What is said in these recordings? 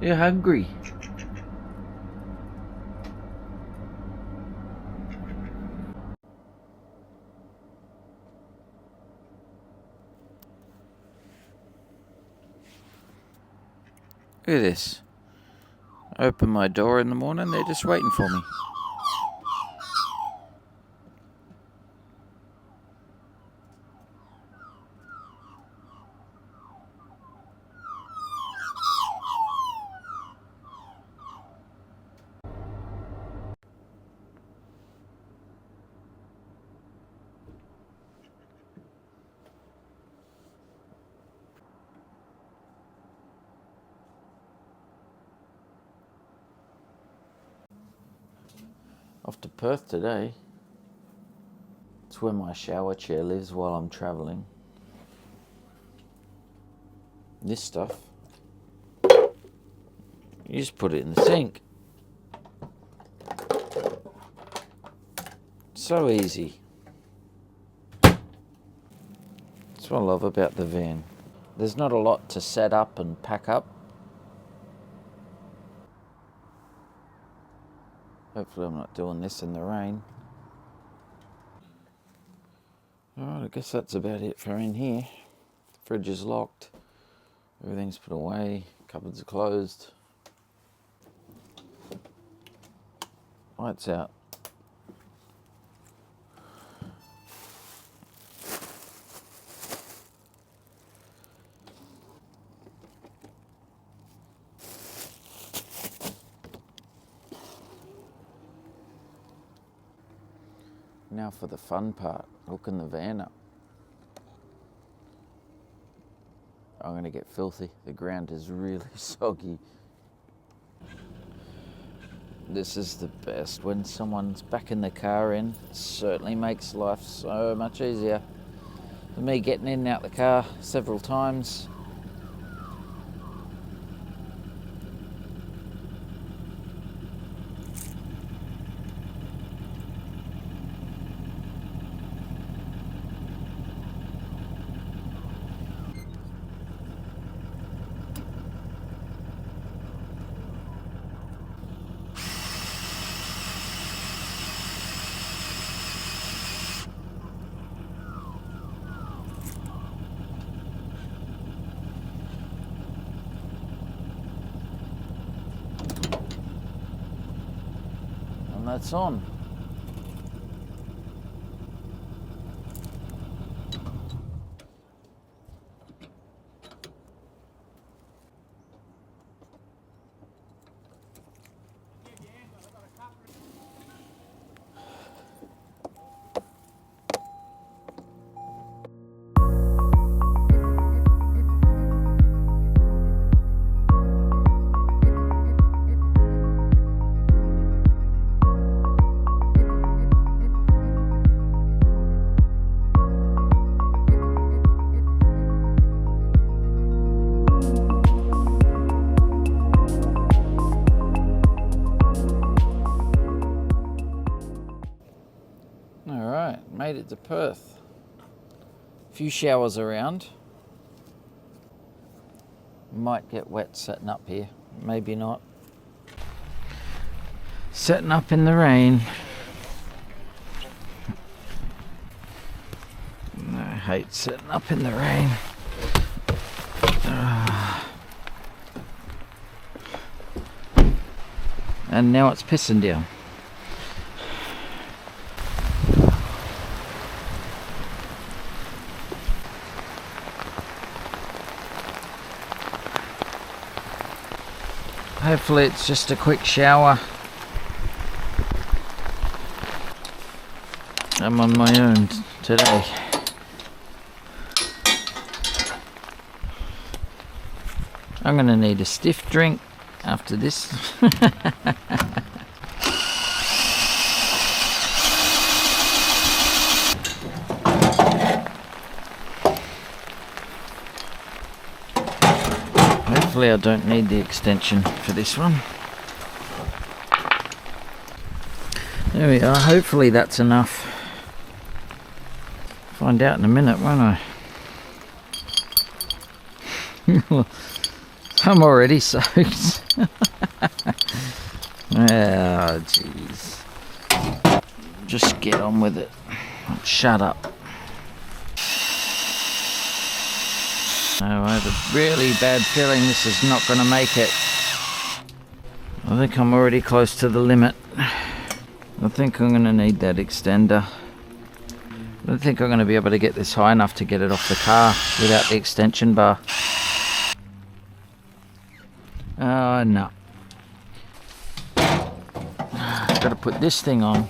You're hungry. Look at this. I open my door in the morning, they're just waiting for me. Off to Perth today. It's where my shower chair lives while I'm travelling. This stuff, you just put it in the sink. So easy. That's what I love about the van. There's not a lot to set up and pack up. Hopefully I'm not doing this in the rain. Alright, I guess that's about it for in here. The fridge is locked. Everything's put away. Cupboards are closed. Lights out. Now for the fun part, hooking the van up. I'm going to get filthy. The ground is really soggy. This is the best. When someone's backing the car in, it certainly makes life so much easier. For me, getting in and out the car several times. And that's on. Made it to Perth. A few showers around. Might get wet setting up here, maybe not. Setting up in the rain. I hate setting up in the rain. And now it's pissing down. Hopefully it's just a quick shower. I'm on my own today. I'm gonna need a stiff drink after this. Hopefully I don't need the extension for this one. There we are, hopefully that's enough. Find out in a minute, won't I? I'm already soaked. Oh, jeez. Just get on with it. Shut up. No, I have a really bad feeling this is not going to make it. I think I'm already close to the limit. I think I'm going to need that extender. I don't think I'm going to be able to get this high enough to get it off the car without the extension bar. Oh, no. Got to put this thing on.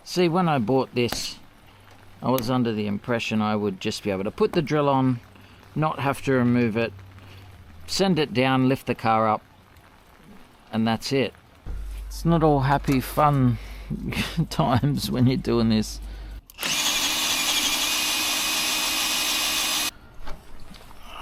See, when I bought this, I was under the impression I would just be able to put the drill on, not have to remove it, send it down, lift the car up, and that's it. It's not all happy, fun times when you're doing this.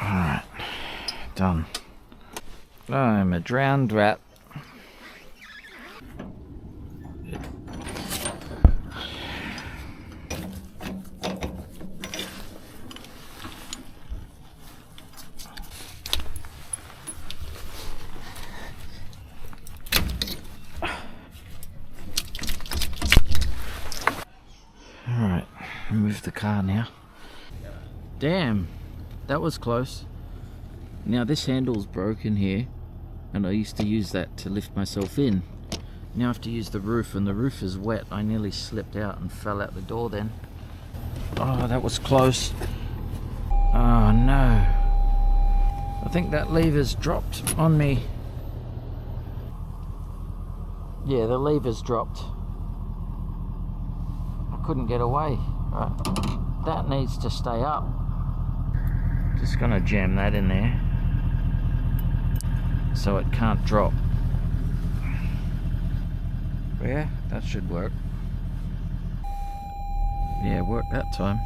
Alright, done. I'm a drowned rat. Alright, move the car now. Damn, that was close. Now this handle's broken here, and I used to use that to lift myself in. Now I have to use the roof, and the roof is wet. I nearly slipped out and fell out the door then. Oh, that was close. Oh no. I think that lever's dropped on me. Yeah, the lever's dropped. I couldn't get away. Right. That needs to stay up. Just gonna jam that in there so it can't drop. Yeah, that should work. Yeah, worked that time.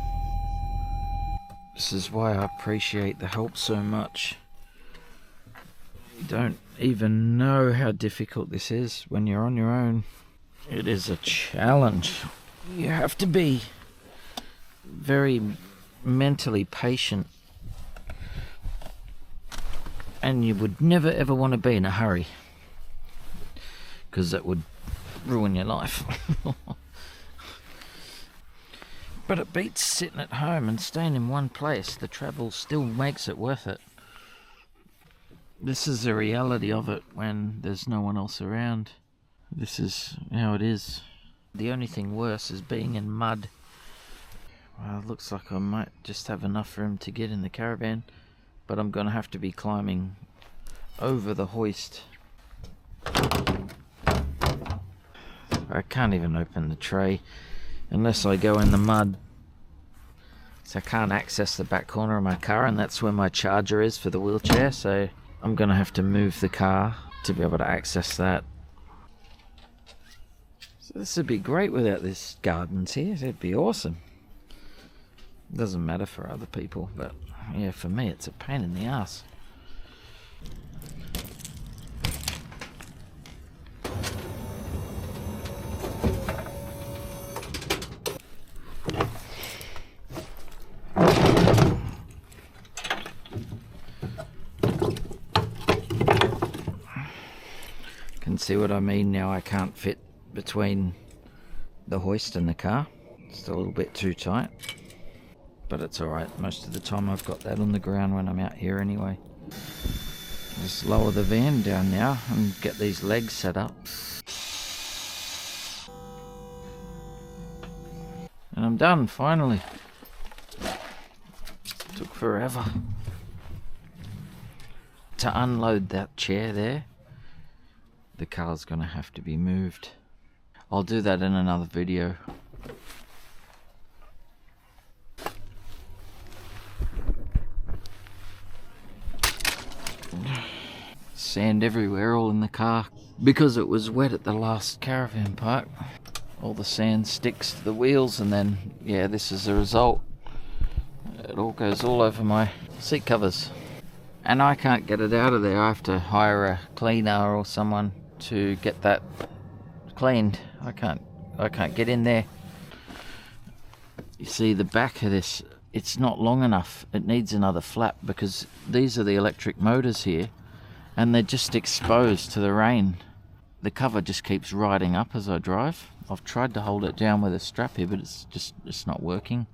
This is why I appreciate the help so much. You don't even know how difficult this is when you're on your own. It is a challenge. You have to be very mentally patient. And you would never ever want to be in a hurry, because that would ruin your life. But it beats sitting at home and staying in one place. The travel still makes it worth it. This is the reality of it when there's no one else around. This is how it is. The only thing worse is being in mud. Well, it looks like I might just have enough room to get in the caravan, but I'm going to have to be climbing over the hoist. I can't even open the tray unless I go in the mud. So I can't access the back corner of my car, and that's where my charger is for the wheelchair, so I'm going to have to move the car to be able to access that. So this would be great without this gardens here. It'd be awesome. Doesn't matter for other people, but yeah, for me it's a pain in the ass. Can see what I mean now. I can't fit between the hoist and the car. It's a little bit too tight. But it's alright, most of the time I've got that on the ground when I'm out here anyway. Just lower the van down now and get these legs set up. And I'm done, finally. Took forever to unload that chair there. The car's gonna have to be moved. I'll do that in another video. Sand everywhere, all in the car, because it was wet at the last caravan park. All the sand sticks to the wheels, and then yeah, this is the result. It all goes all over my seat covers, and I can't get it out of there. I have to hire a cleaner or someone to get that cleaned. I can't get in there. You see, the back of this it's not long enough. It needs another flap because these are the electric motors here and they're just exposed to the rain. The cover just keeps riding up as I drive. I've tried to hold it down with a strap here, but it's not working.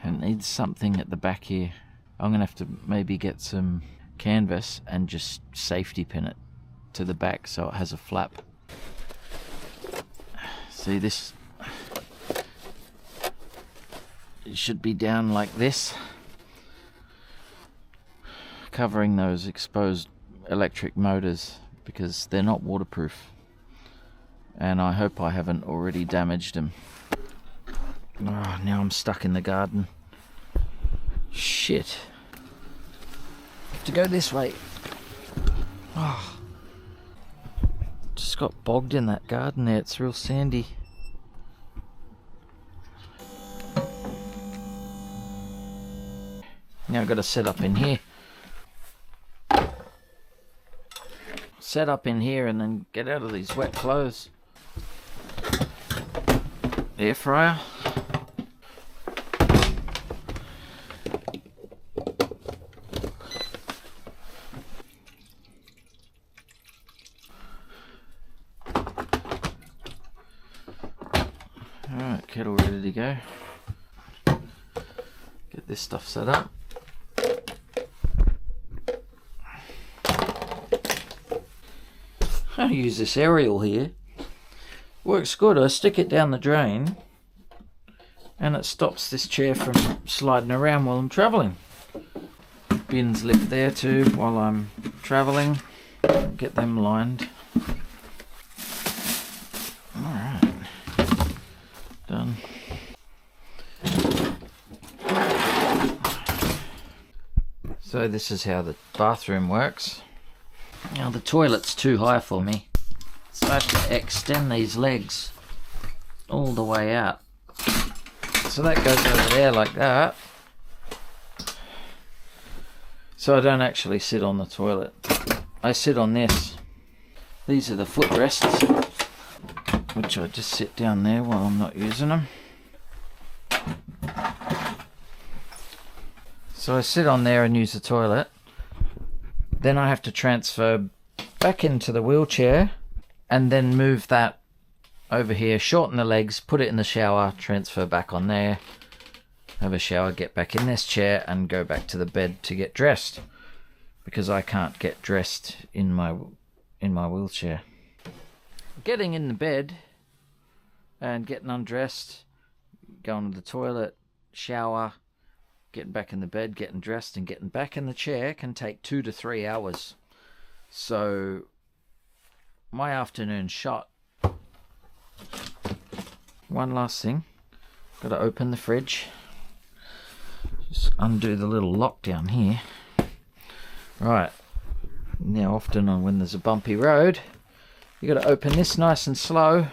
It needs something at the back here. I'm gonna have to maybe get some canvas and just safety pin it to the back so it has a flap. See this? It should be down like this, covering those exposed electric motors because they're not waterproof, and I hope I haven't already damaged them. Oh, now I'm stuck in the garden. Shit. I have to go this way. Oh, just got bogged in that garden there. It's real sandy. Now I've got to set up in here. Set up in here and then get out of these wet clothes. Air fryer. Alright, kettle ready to go. Get this stuff set up. I use this aerial here. Works good. I stick it down the drain and it stops this chair from sliding around while I'm travelling. Bins lift there too while I'm travelling. Get them lined. Alright. Done. So this is how the bathroom works. Now the toilet's too high for me, so I have to extend these legs all the way out. So that goes over there like that. So I don't actually sit on the toilet. I sit on this. These are the footrests, which I just sit down there while I'm not using them. So I sit on there and use the toilet. Then I have to transfer back into the wheelchair and then move that over here, shorten the legs, put it in the shower, transfer back on there, have a shower, get back in this chair and go back to the bed to get dressed because I can't get dressed in my wheelchair. Getting in the bed and getting undressed, going to the toilet, shower, getting back in the bed, getting dressed and getting back in the chair can take 2 to 3 hours. So my afternoon's shot. One last thing, got to open the fridge. Just undo the little lock down here. Right, now often when there's a bumpy road, you got to open this nice and slow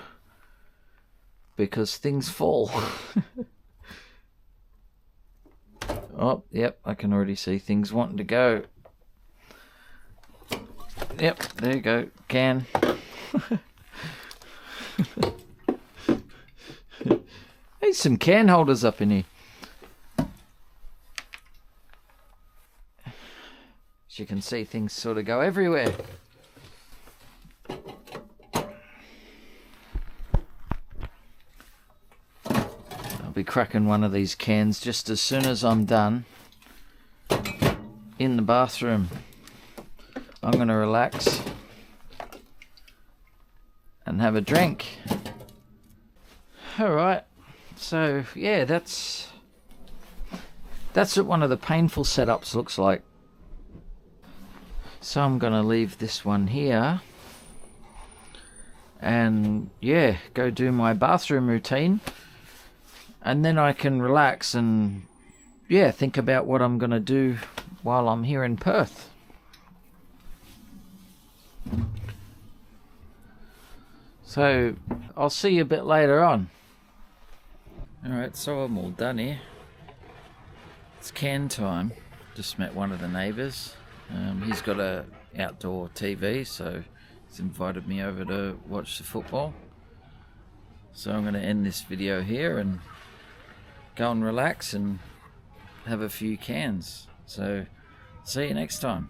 because things fall. Oh, yep, I can already see things wanting to go. Yep, there you go, can. There's some can holders up in here. As you can see, things sort of go everywhere. I'll be cracking one of these cans just as soon as I'm done in the bathroom. I'm going to relax and have a drink. Alright, so yeah, that's what one of the painful setups looks like. So I'm going to leave this one here and yeah, go do my bathroom routine. And then I can relax and, yeah, think about what I'm going to do while I'm here in Perth. So, I'll see you a bit later on. Alright, so I'm all done here. It's can time. Just met one of the neighbours. He's got a outdoor TV, so he's invited me over to watch the football. So I'm going to end this video here and go and relax and have a few cans. So see you next time.